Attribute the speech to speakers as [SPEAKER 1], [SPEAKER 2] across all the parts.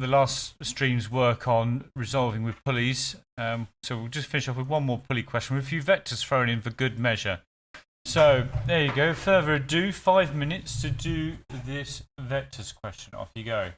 [SPEAKER 1] the last stream's work on resolving with pulleys. So we'll just finish off with one more pulley question with a few vectors thrown in for good measure. So there you go. Further ado, 5 minutes to do this vectors question. Off you go.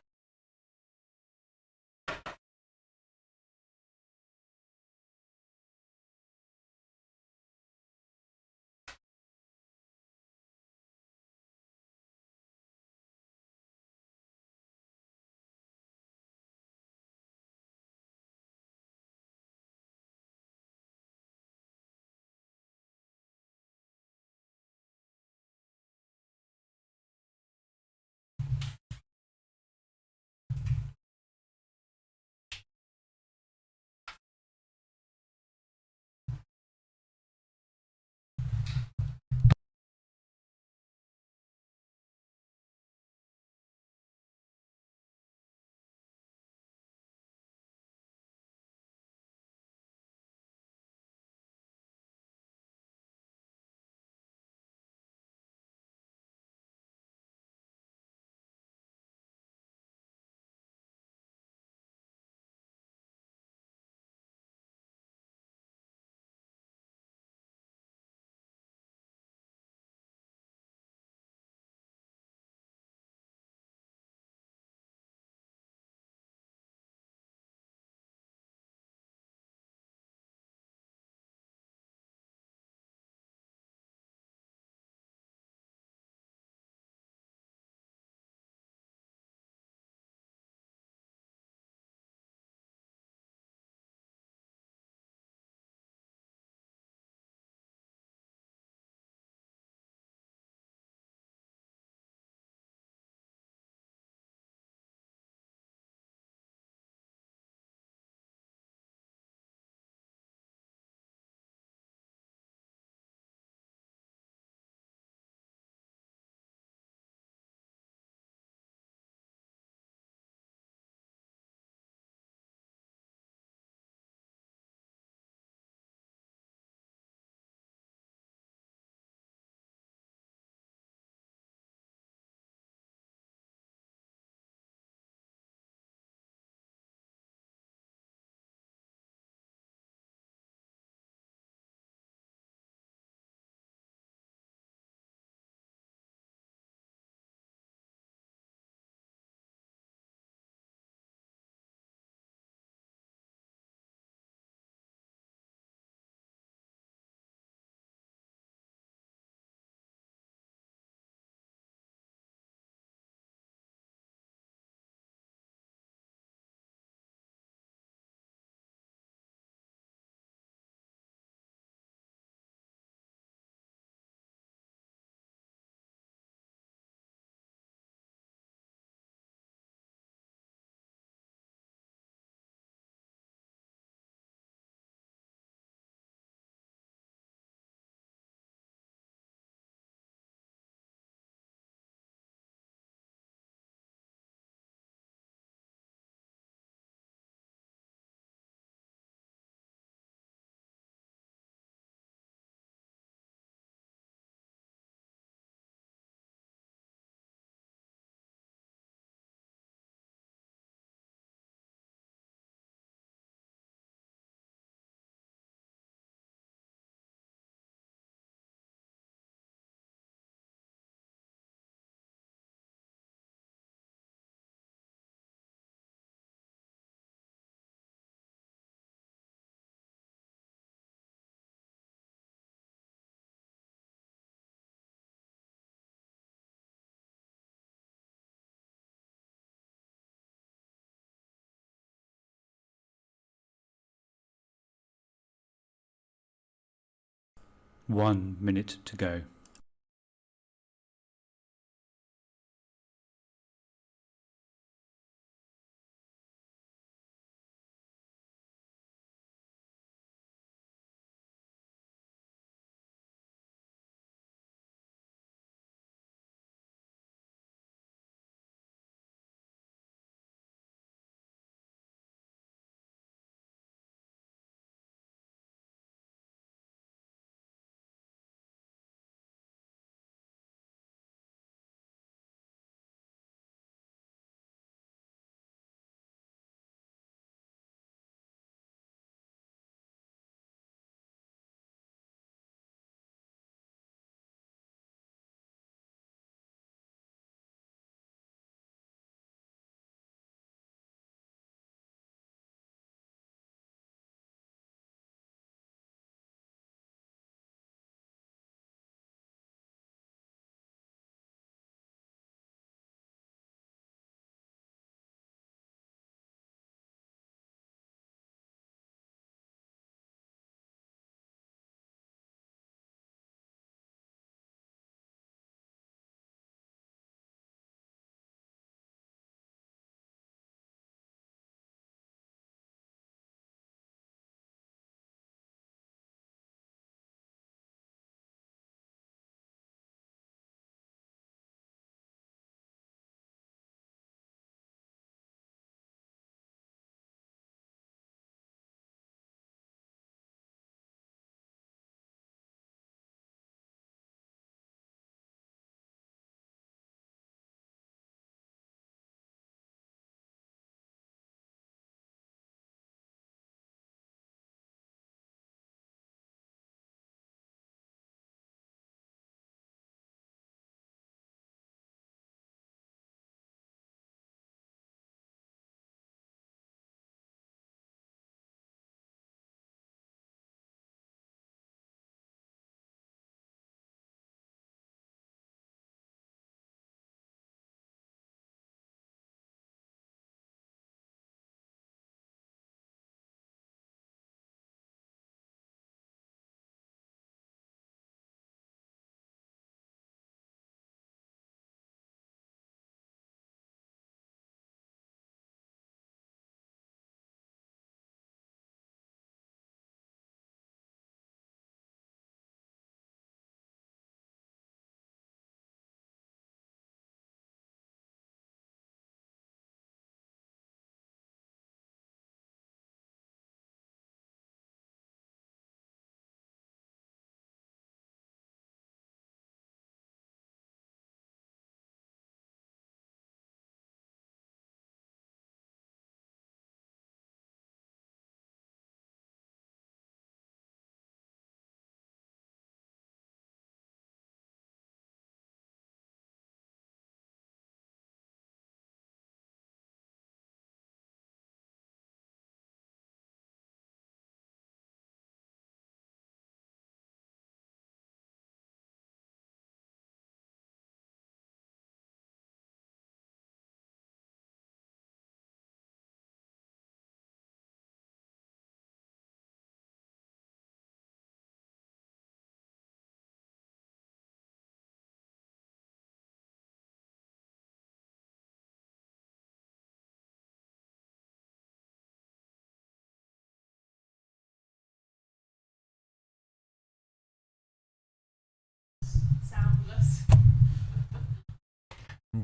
[SPEAKER 1] One minute to go.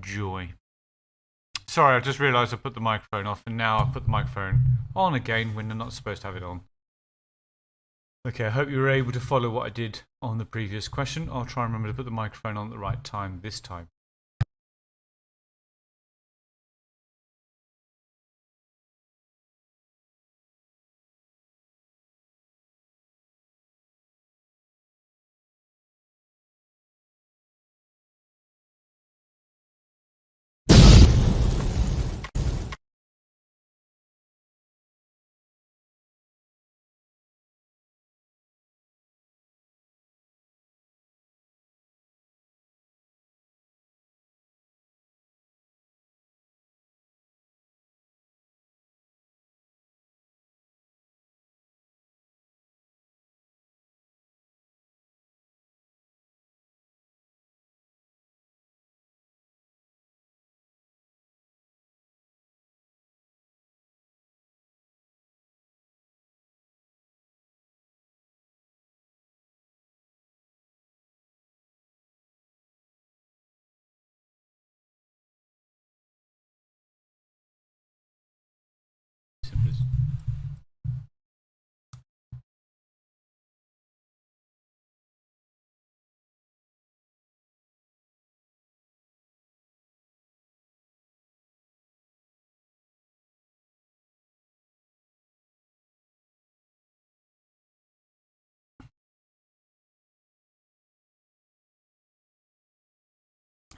[SPEAKER 1] joy. Sorry, I just realised I put the microphone off, and now I put the microphone on again when I'm not supposed to have it on. Okay, I hope you were able to follow what I did on the previous question. I'll try and remember to put the microphone on at the right time this time.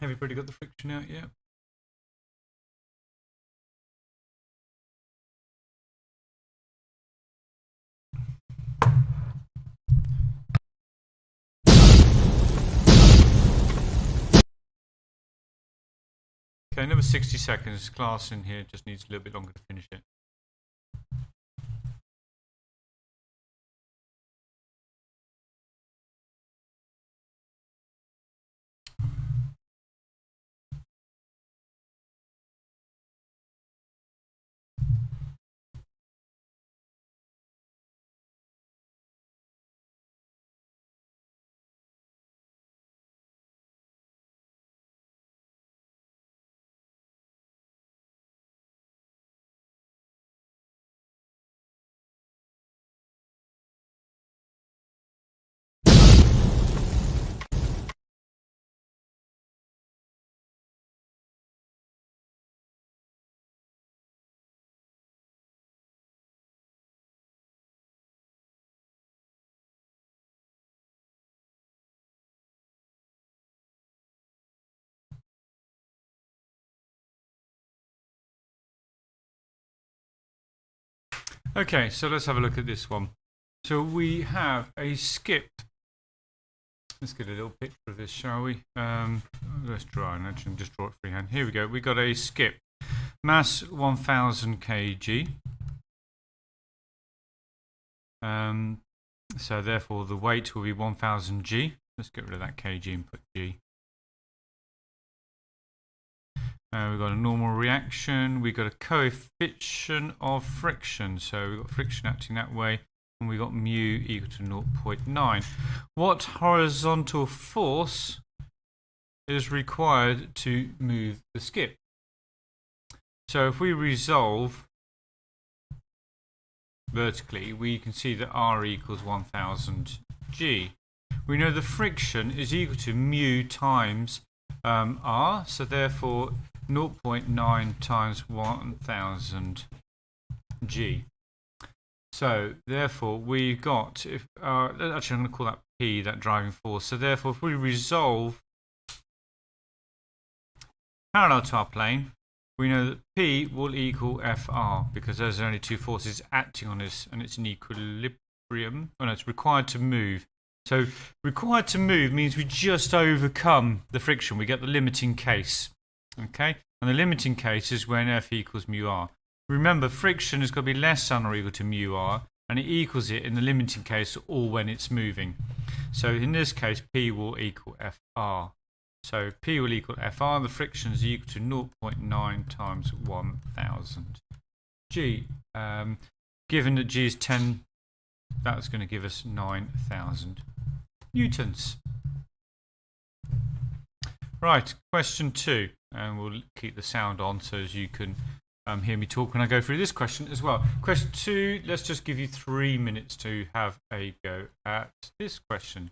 [SPEAKER 1] Everybody got the friction out yet? Okay, another 60 seconds. Class in here just needs a little bit longer to finish it. Okay, so let's have a look at this one. So we have a skip. Let's get a little picture of this, shall we? Let's draw it. Actually, just draw it freehand. Here we go. We got a skip. Mass 1000 kg. So therefore the weight will be 1000 g. Let's get rid of that kg and put g. We've got a normal reaction. We've got a coefficient of friction. So we've got friction acting that way. And we got mu equal to 0.9. What horizontal force is required to move the skip? So if we resolve vertically, we can see that R equals 1000 G. We know the friction is equal to mu times R, so therefore 0.9 times 1000 G. So therefore we've got, if actually I'm going to call that P, that driving force. So therefore if we resolve parallel to our plane, we know that P will equal FR because there's only two forces acting on this and it's in equilibrium. Oh no, it's required to move. So required to move means we just overcome the friction. We get the limiting case. Okay? And the limiting case is when F equals mu R. Remember, friction has got to be less than or equal to mu R, and it equals it in the limiting case or when it's moving. So in this case, P will equal FR. So P will equal FR, the friction is equal to 0.9 times 1000 G. Given that G is 10, that's going to give us 9,000 newtons. Right, question 2. and we'll keep the sound on so as you can hear me talk when I go through this question as well. Question 2, let's just give you 3 minutes to have a go at this question.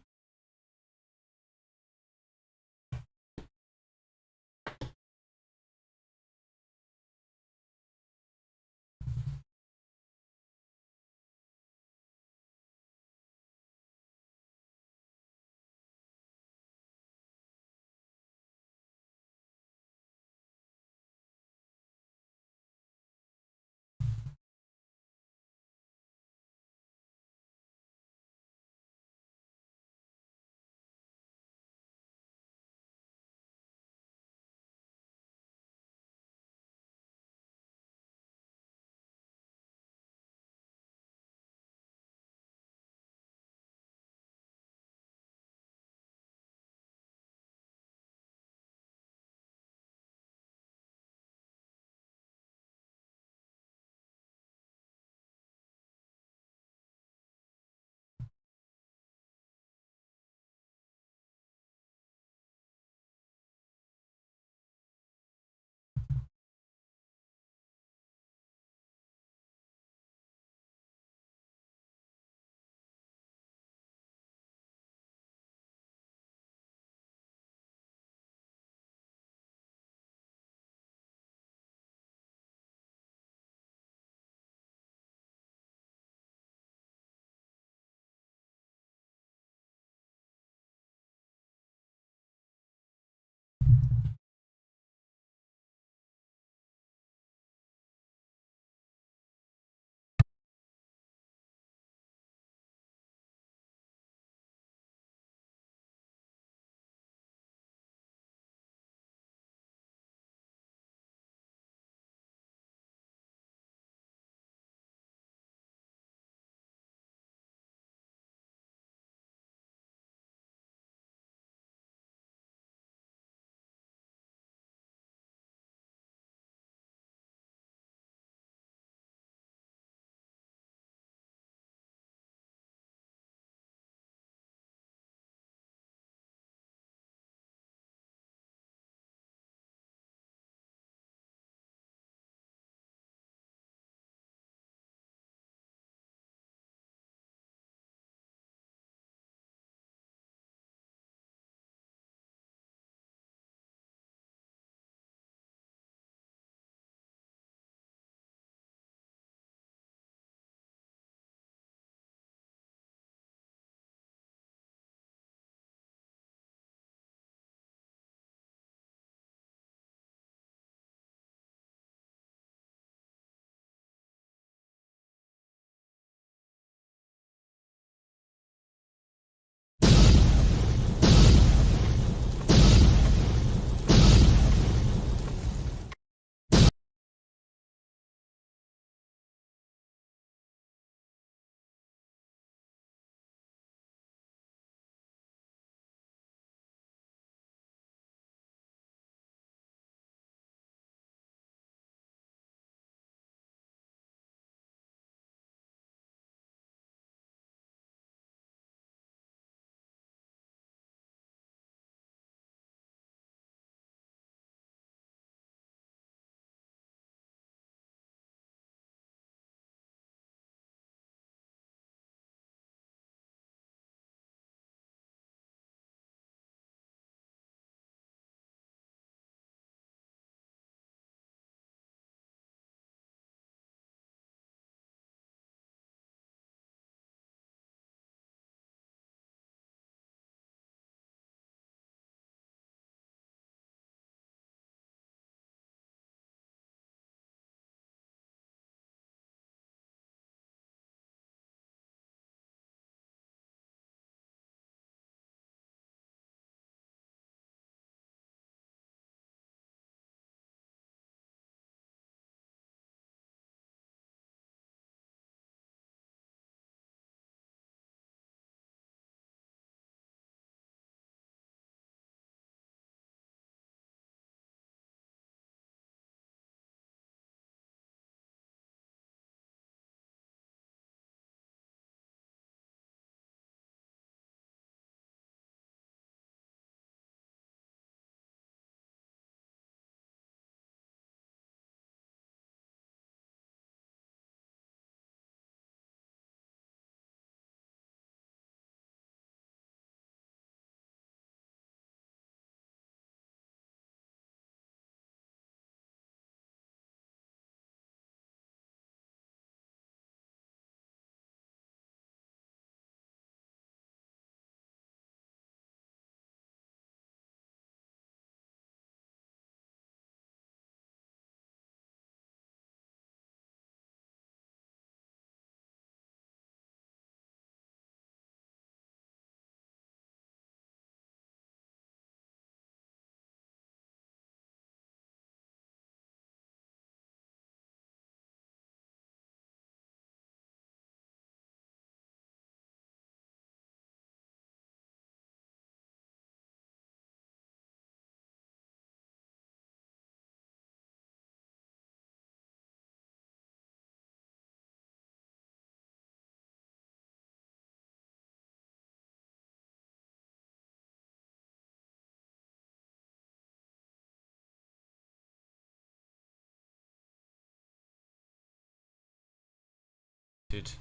[SPEAKER 1] muted.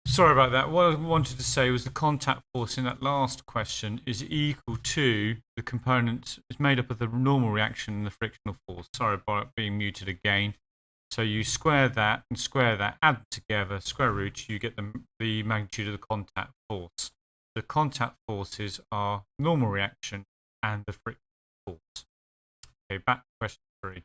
[SPEAKER 1] Sorry about that. What I wanted to say was the contact force in that last question is equal to the component. It's made up of the normal reaction and the frictional force. Sorry about being muted again. So you square that and square that, add them together, square root, you get the magnitude of the contact force. The contact forces are normal reaction and the frictional force. Okay, back to question 3.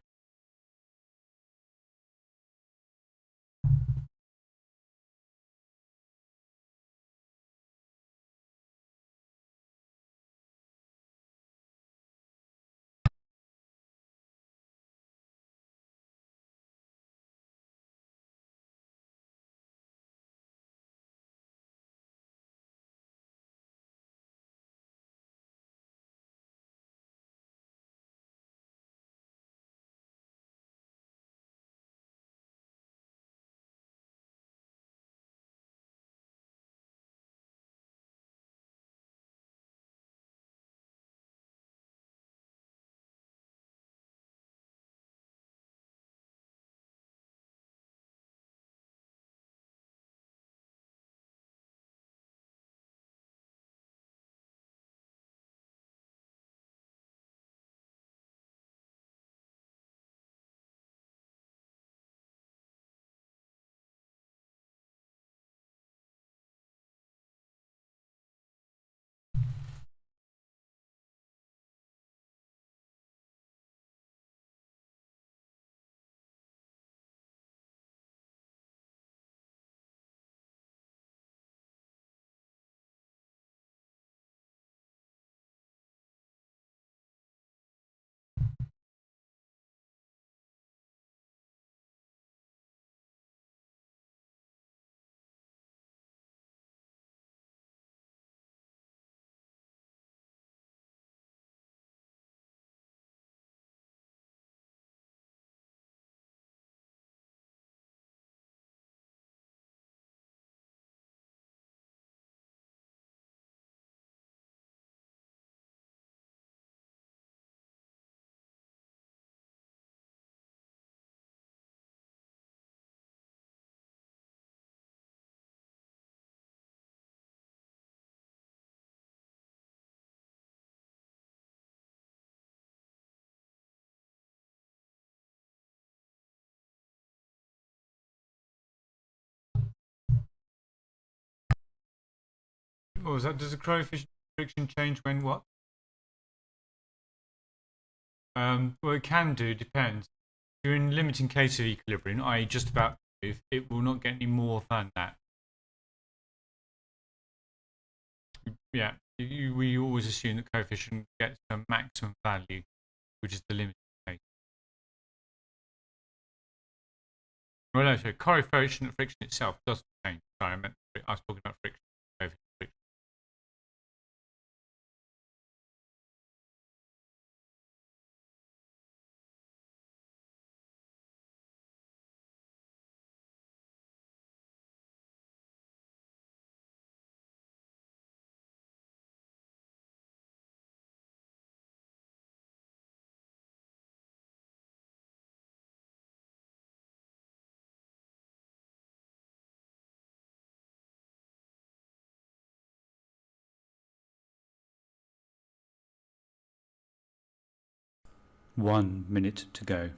[SPEAKER 1] What was that? Does the coefficient of friction change when what? Well, it can do, depends. If you're in limiting case of equilibrium, i.e. just about to move, it will not get any more than that. Yeah, we always assume that coefficient gets a maximum value, which is the limiting case. Well, no, so coefficient of friction itself doesn't change. Sorry, I was talking about friction. Coefficient of friction. One minute to go.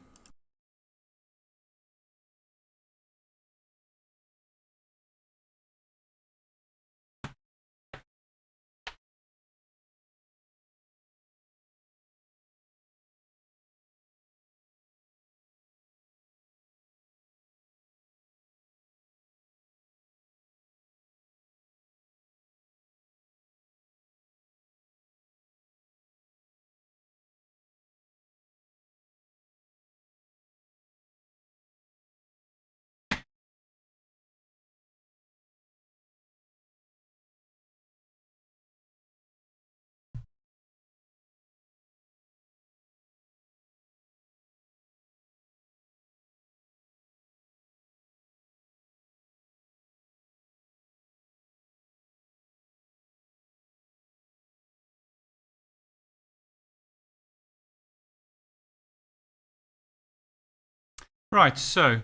[SPEAKER 1] Right, so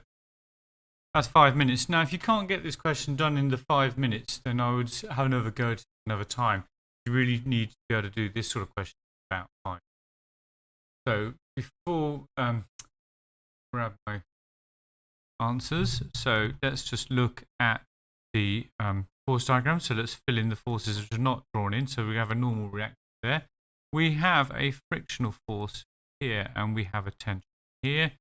[SPEAKER 1] That's 5 minutes. Now, if you can't get this question done in the 5 minutes, then I would have another go at another time. You really need to be able to do this sort of question in about 5. So before grab my answers, so let's just look at the force diagram. So let's fill in the forces which are not drawn in. So we have a normal reaction there. We have a frictional force here, and we have a tension here,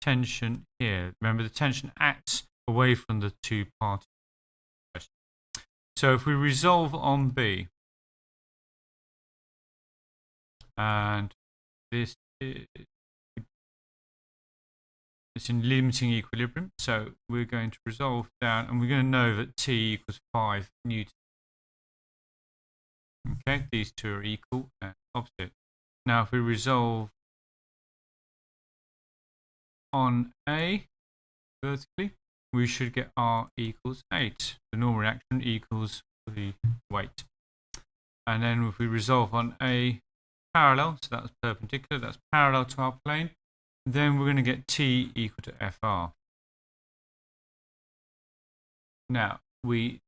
[SPEAKER 1] tension here. Remember, the tension acts away from the two parties. So if we resolve on B, and this is it's in limiting equilibrium, so we're going to resolve down, and we're going to know that T equals 5 newtons. Okay, these two are equal and opposite. Now, if we resolve on A vertically, we should get R equals 8. The normal reaction equals the weight. And then if we resolve on A parallel, so that's perpendicular, that's parallel to our plane, then we're going to get T equal to FR. Now,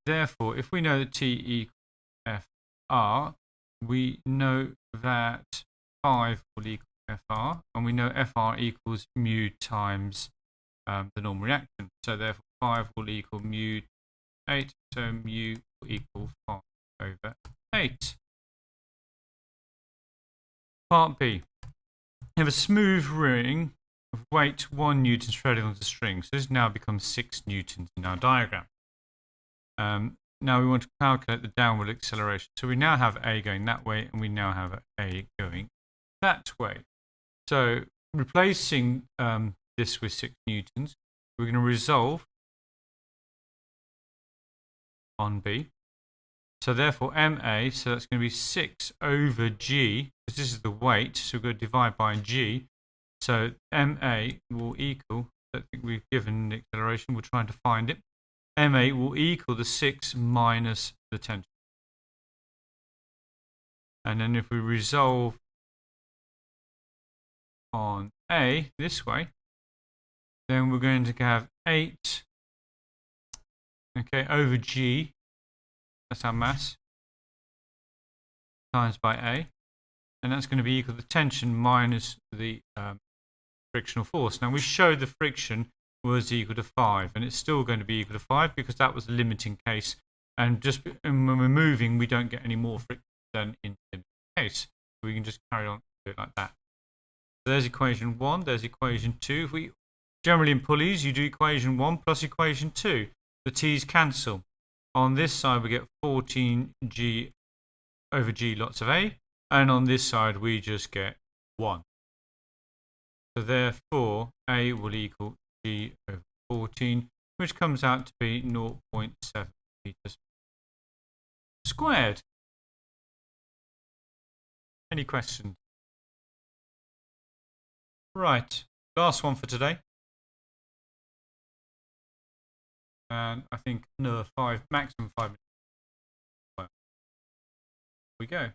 [SPEAKER 1] therefore, if we know that T equals FR, we know that 5 will equal FR, and we know FR equals mu times the normal reaction. So therefore 5 will equal mu 8, so mu will equal 5 over 8. Part B. We have a smooth ring of weight 1 newton threaded onto the string. So this now becomes 6 newtons in our diagram. Now we want to calculate the downward acceleration. So we now have A going that way, and we now have A going that way. So replacing this with 6 newtons, we're going to resolve on B. So therefore MA, so that's going to be 6 over G, because this is the weight, so we're going to divide by G. So MA will equal, I think we've given the acceleration, we're trying to find it. MA will equal the 6 minus the tension. And then if we resolve on A this way, then we're going to have 8 over G, that's our mass, times by A, and that's going to be equal to the tension minus the frictional force. Now we showed the friction was equal to 5, and it's still going to be equal to 5 because that was the limiting case, and when we're moving we don't get any more friction than in the case. We can just carry on do it like that. So there's equation 1, there's equation 2. If we generally in pulleys you do equation 1 plus equation 2. The T's cancel. On this side we get 14G over G lots of A, and on this side we just get 1. So therefore A will equal G over 14, which comes out to be 0.7 meters squared. Any questions? Right, last one for today. And I think another maximum 5 minutes. Here we go.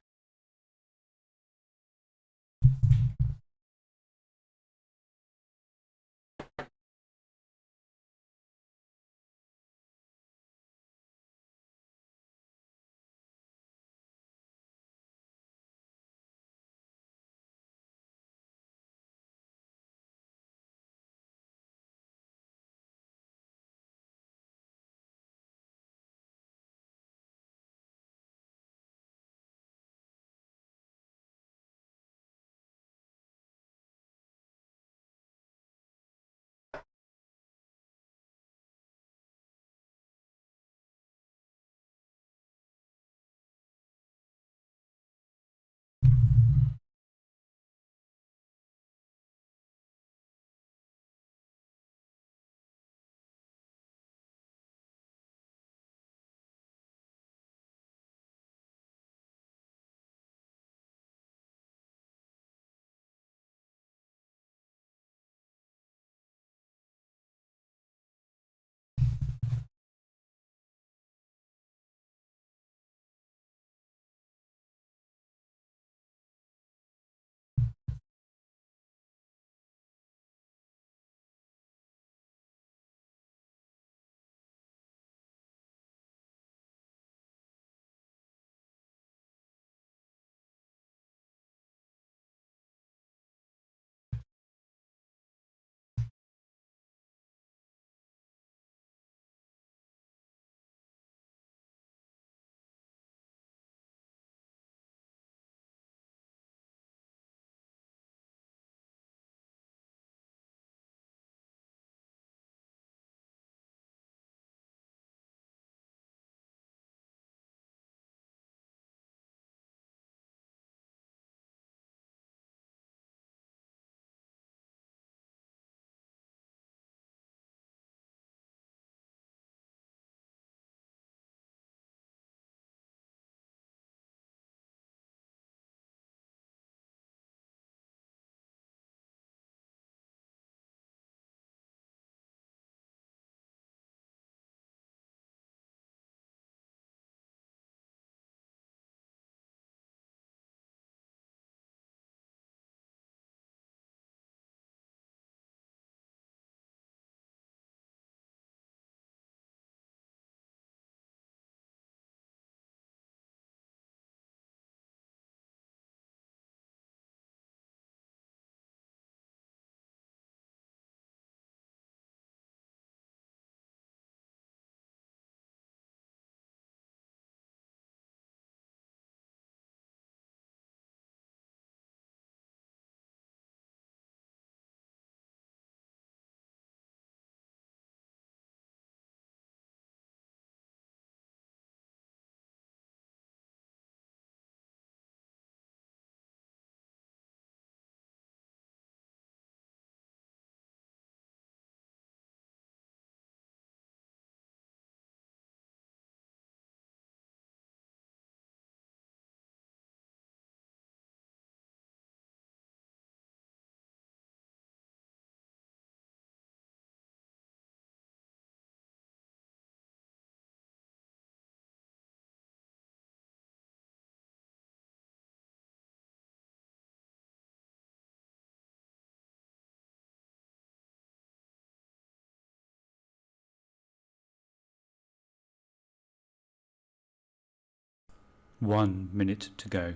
[SPEAKER 1] 1 minute to go.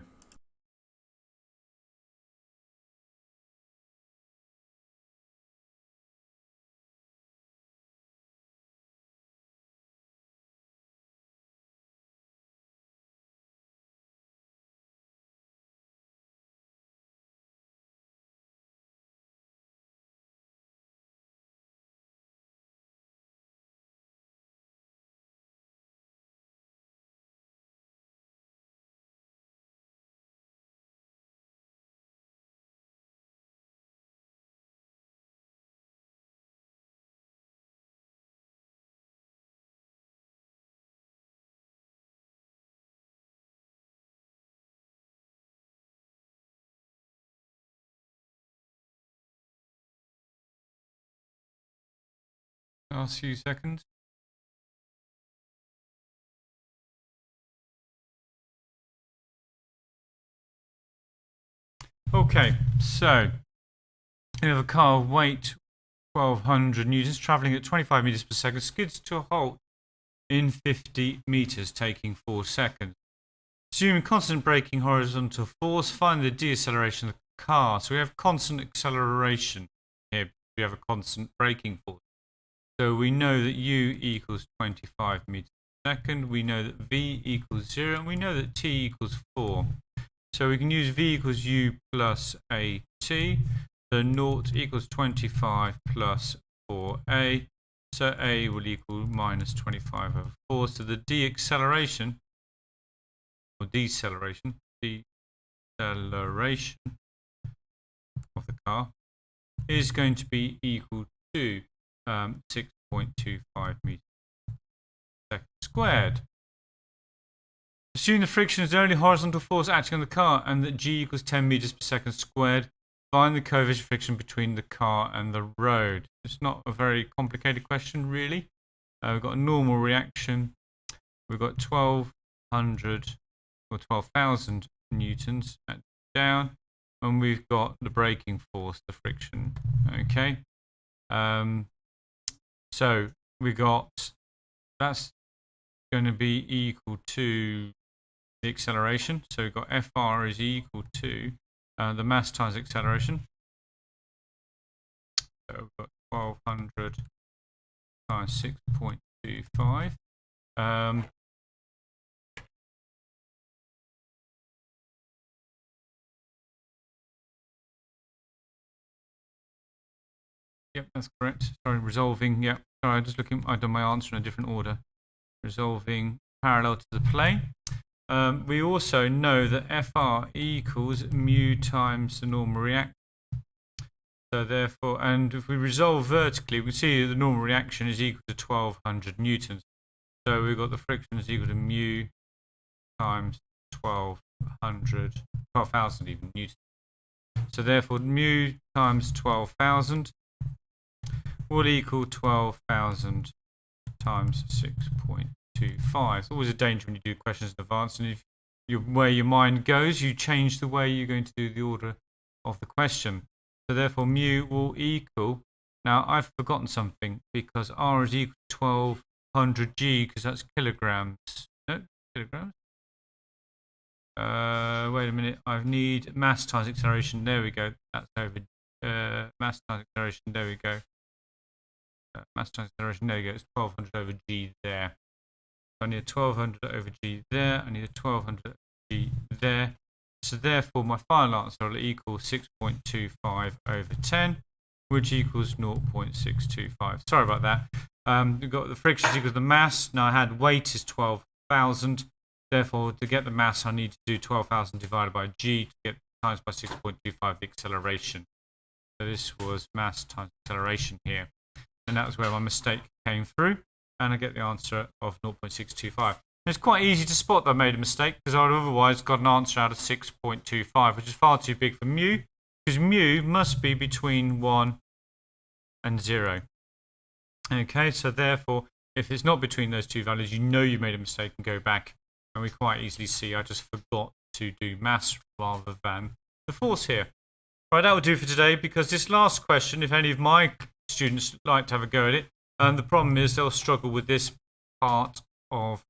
[SPEAKER 1] Last few seconds. Okay, so we have a car weight 1200 newtons travelling at 25 meters per second, skids to a halt in 50 meters, taking 4 seconds. Assuming constant braking horizontal force, find the deceleration of the car. So we have constant acceleration here. We have a constant braking force. So we know that u equals 25 meters per second. We know that v equals 0. And we know that t equals 4. So we can use v equals u plus at. So 0 equals 25 plus 4a. So a will equal minus 25 over 4. So the deceleration of the car is going to be equal to 6.25 meters per second squared. Assume the friction is the only horizontal force acting on the car and that g equals 10 meters per second squared. Find the coefficient of friction between the car and the road. It's not a very complicated question, really. We've got a normal reaction. We've got 1200 or 12,000 newtons down, and we've got the braking force, the friction. Okay. So we got that's going to be equal to the acceleration. So we've got Fr is equal to the mass times acceleration. So we've got 1200 times 6.25. Yep, that's correct. Sorry, resolving. Yep, sorry, just looking. I've done my answer in a different order. Resolving parallel to the plane. We also know that Fr equals mu times the normal reaction. So therefore, and if we resolve vertically, we see that the normal reaction is equal to 1200 newtons. So we've got the friction is equal to mu times 12,000 even newtons. So therefore, mu times 12,000 will equal 12,000 times 6.25. It's always a danger when you do questions in advance, and if where your mind goes, you change the way you're going to do the order of the question. So therefore, mu will equal. Now I've forgotten something because R is equal to 1200 G because that's kilograms. No, kilograms. Wait a minute. I need mass times acceleration. There we go. That's over mass times acceleration. There we go. Mass times acceleration. There we go. It's 1200 over G there. So I need a 1200 over G there. I need a 1200 over G there. So therefore, my final answer will equal 6.25 over 10, which equals 0.625. Sorry about that. We've got the friction equals the mass. Now I had weight is 12,000. Therefore, to get the mass, I need to do 12,000 divided by G to get times by 6.25 the acceleration. So this was mass times acceleration here. And that was where my mistake came through. And I get the answer of 0.625. It's quite easy to spot that I made a mistake because I would have otherwise got an answer out of 6.25, which is far too big for mu, because mu must be between 1 and 0. Okay, so therefore, if it's not between those two values, you know you made a mistake and go back. And we quite easily see I just forgot to do mass rather than the force here. Right, that will do for today, because this last question, if any of my students like to have a go at it, the problem is they'll struggle with this part of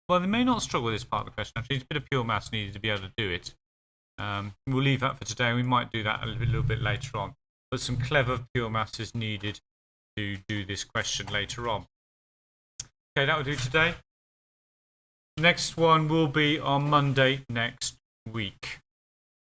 [SPEAKER 1] well, they may not struggle with this part of the question. Actually, it's a bit of pure maths needed to be able to do it. We'll leave that for today. We might do that a little bit later on. But some clever pure maths is needed to do this question later on. Okay, that will do today. Next one will be on Monday next week.